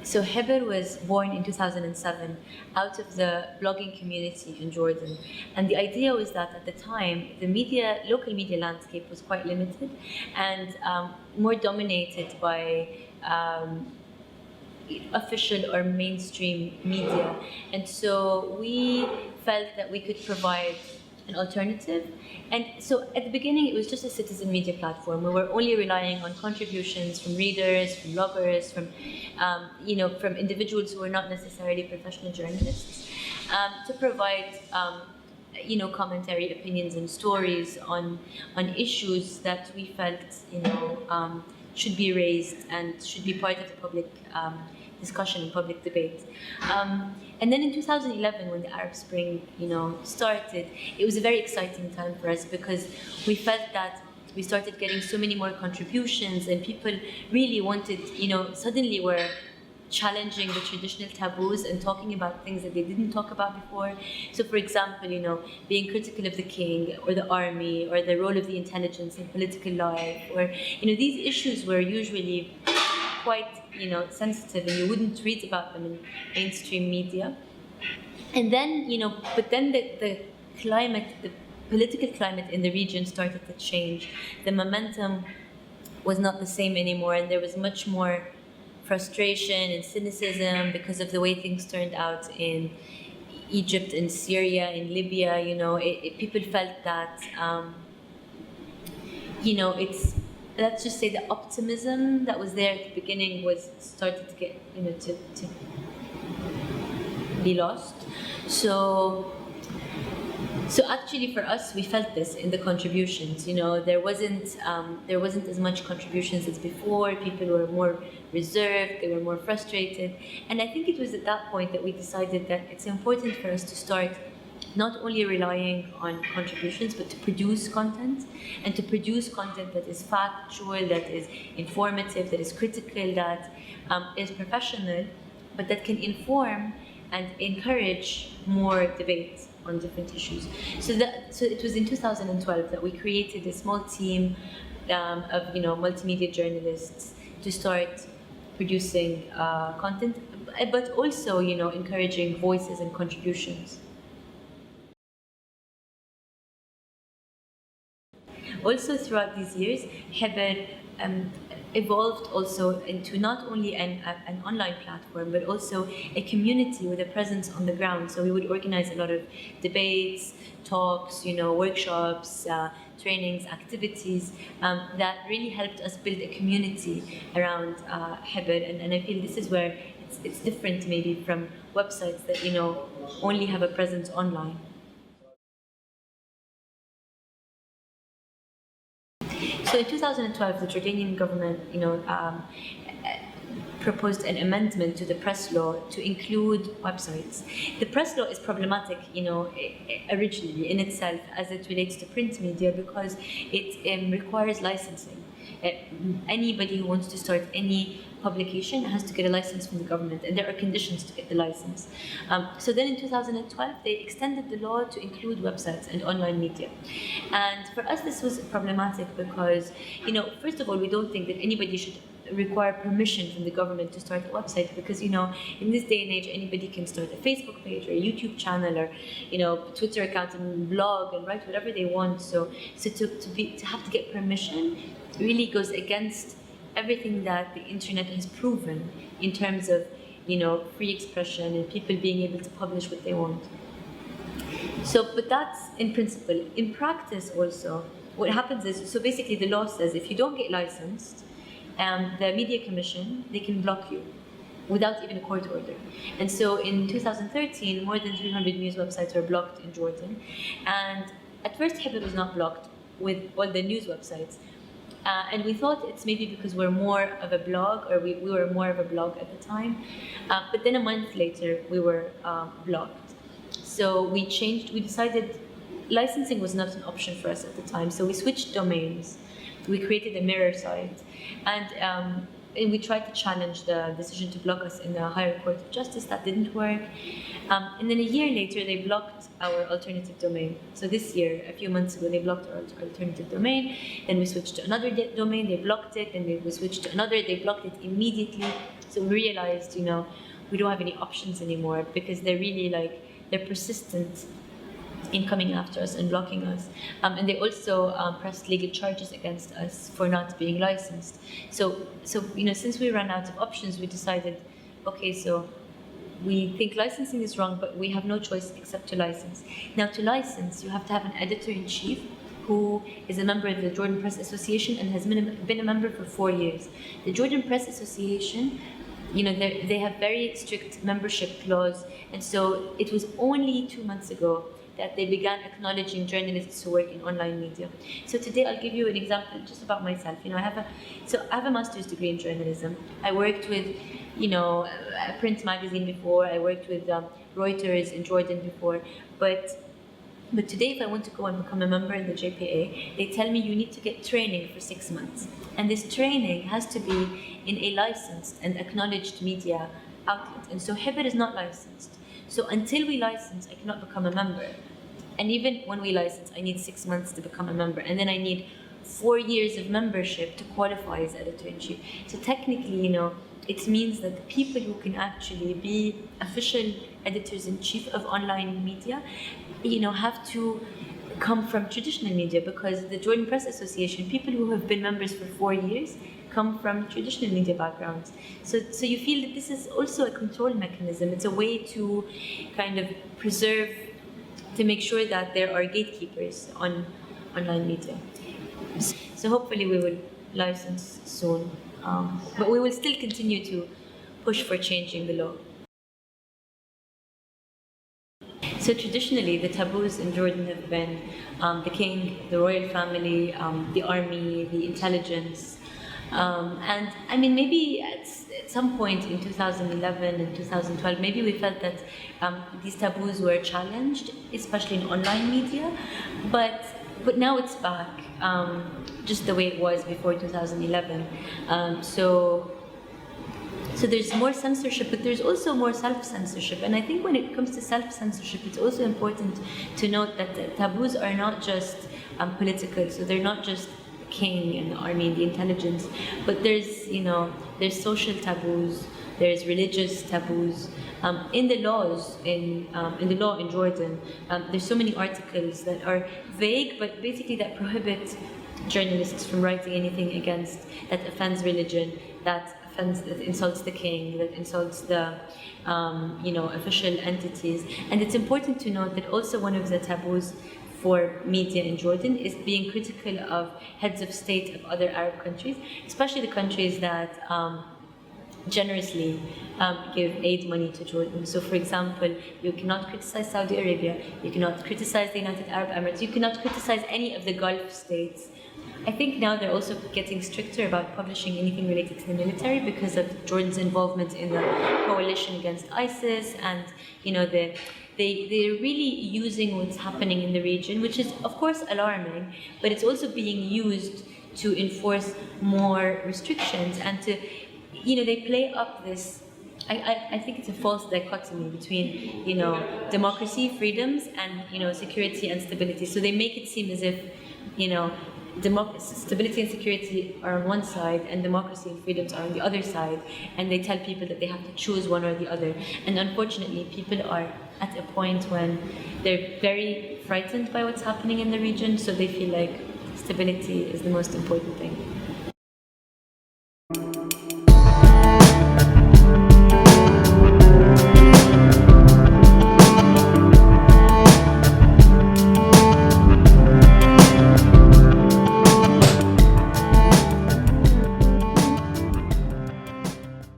So Heber was born in 2007 out of the blogging community in Jordan. And the idea was that at the time, the local media landscape was quite limited and more dominated by official or mainstream media. And so we felt that we could provide an alternative. And so at the beginning, it was just a citizen media platform. We were only relying on contributions from readers, from bloggers, from from individuals who were not necessarily professional journalists, to provide commentary, opinions, and stories on issues that we felt should be raised and should be part of the public discussion and public debate. And then in 2011, when the Arab Spring, started, it was a very exciting time for us because we felt that we started getting so many more contributions, and people really wanted, suddenly were challenging the traditional taboos and talking about things that they didn't talk about before. So, for example, being critical of the king or the army or the role of the intelligence in political life, or these issues were usually quite sensitive, and you wouldn't read about them in mainstream media. And then but then the climate, the political climate in the region started to change. The momentum was not the same anymore, and there was much more frustration and cynicism because of the way things turned out in Egypt and Syria, in Libya. People felt that let's just say the optimism that was there at the beginning was started to get to be lost. So actually for us, we felt this in the contributions. There wasn't as much contributions as before. People were more reserved, they were more frustrated. And I think it was at that point that we decided that it's important for us to start not only relying on contributions, but to produce content, and to produce content that is factual, that is informative, that is critical, that is professional, but that can inform and encourage more debate on different issues. So it was in 2012 that we created a small team of multimedia journalists to start producing content, but also encouraging voices and contributions. Also, throughout these years, Heber evolved also into not only an online platform, but also a community with a presence on the ground. So we would organize a lot of debates, talks, workshops, trainings, activities that really helped us build a community around Heber. And I feel this is where it's different maybe from websites that only have a presence online. So in 2012, the Jordanian government, proposed an amendment to the press law to include websites. The press law is problematic, originally in itself as it relates to print media because it requires licensing. Anybody who wants to start any publication has to get a license from the government, and there are conditions to get the license. So then in 2012, they extended the law to include websites and online media. And for us, this was problematic because, first of all, we don't think that anybody should require permission from the government to start a website because, in this day and age, anybody can start a Facebook page or a YouTube channel or, Twitter account and blog and write whatever they want. So to have to get permission really goes against everything that the internet has proven in terms of, free expression and people being able to publish what they want. So, but that's in principle. In practice also, what happens is, so basically the law says if you don't get licensed, the Media Commission, they can block you without even a court order. And so in 2013, more than 300 news websites were blocked in Jordan. And at first, Heber was not blocked with all the news websites. And we thought it's maybe because we're more of a blog, or we were more of a blog at the time. But then a month later, we were blocked. So we decided licensing was not an option for us at the time. So we switched domains. We created a mirror site. And we tried to challenge the decision to block us in the Higher Court of Justice. That didn't work. And then a year later, they blocked our alternative domain. So this year, a few months ago, they blocked our alternative domain. Then we switched to another domain. They blocked it. Then we switched to another. They blocked it immediately. So we realized, we don't have any options anymore, because they're persistent in coming after us and blocking us. And they also pressed legal charges against us for not being licensed. So since we ran out of options, we decided, okay, so we think licensing is wrong, but we have no choice except to license. Now, to license, you have to have an editor-in-chief who is a member of the Jordan Press Association and has been a member for 4 years. The Jordan Press Association, they have very strict membership laws, and so it was only 2 months ago that they began acknowledging journalists who work in online media. So today I'll give you an example just about myself. I have a master's degree in journalism. I worked with, a print magazine before. I worked with Reuters in Jordan before. But today, if I want to go and become a member in the JPA, they tell me you need to get training for 6 months. And this training has to be in a licensed and acknowledged media outlet. And so Hibr is not licensed. So until we license, I cannot become a member. And even when we license, I need 6 months to become a member. And then I need 4 years of membership to qualify as editor-in-chief. So technically, it means that the people who can actually be official editors-in-chief of online media, have to come from traditional media, because the Jordan Press Association, people who have been members for 4 years, come from traditional media backgrounds. So you feel that this is also a control mechanism. It's a way to kind of preserve, to make sure that there are gatekeepers on online media. So hopefully we will license soon, but we will still continue to push for changing the law. So traditionally, the taboos in Jordan have been the king, the royal family, the army, the intelligence. And I mean, maybe at some point in 2011 and 2012, maybe we felt that these taboos were challenged, especially in online media. But now it's back, just the way it was before 2011. So there's more censorship, but there's also more self-censorship. And I think when it comes to self-censorship, it's also important to note that the taboos are not just political. So they're not just the king and the army and the intelligence, but there's social taboos, there's religious taboos. In the laws, in the law in Jordan, there's so many articles that are vague, but basically that prohibit journalists from writing anything that offends religion, that insults the king, that insults the official entities. And it's important to note that also one of the taboos for media in Jordan is being critical of heads of state of other Arab countries, especially the countries that generously give aid money to Jordan. So for example, you cannot criticize Saudi Arabia, you cannot criticize the United Arab Emirates, you cannot criticize any of the Gulf states. I think now they're also getting stricter about publishing anything related to the military because of Jordan's involvement in the coalition against ISIS, and they're really using what's happening in the region, which is of course alarming, but it's also being used to enforce more restrictions and to, they play up this. I think it's a false dichotomy between, democracy, freedoms, and security and stability. So they make it seem as if, stability and security are on one side and democracy and freedoms are on the other side, and they tell people that they have to choose one or the other. And unfortunately, people are at a point when they're very frightened by what's happening in the region, so they feel like stability is the most important thing.